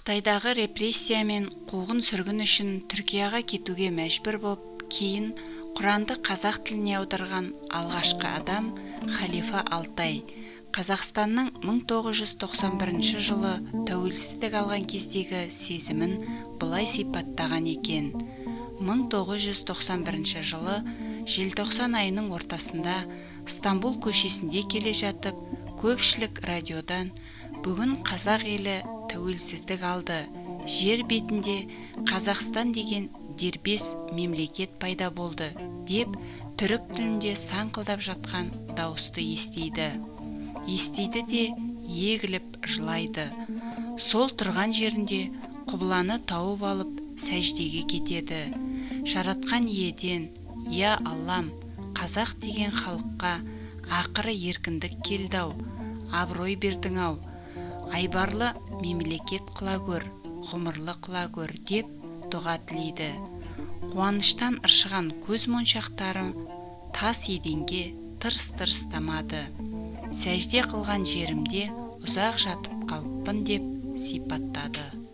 Қытайдағы репрессия мен қуғын сүргін үшін Түркияға кетуге мәжбүр боп, кейін Құранды қазақ тіліне аударған алғашқы адам Халифа Алтай Қазақстанның 1991 жылы тәуелсіздік алған кездегі сезімін былай сипаттаған екен. 1991 жылы желтоқсан айының ортасында Стамбул көшесінде келе жатып, көпшілік радиодан бүгін қазақ елі тәуелсіздік алды, жер бетінде Қазақстан деген дербес мемлекет пайда болды деп түрік тілінде саңқылдап жатқан дауысты естиді. Естиді де егіліп жылайды. Сол тұрған жерінде құбыланы тауып алып сәждеге кетеді. Жаратқан иеден, я Аллам, қазақ деген халыққа ақыры еркіндік келді-ау, абырой бердің-ау, айбарлы мемлекет қыла көр, ғұмырлы қыла көр деп дұға тілейді. Қуаныштан ыршыған көз моншақтарым тас еденге тырс-тырстамады. Сәжде қылған жерімде ұзақ жатып қалыппын деп сипаттады.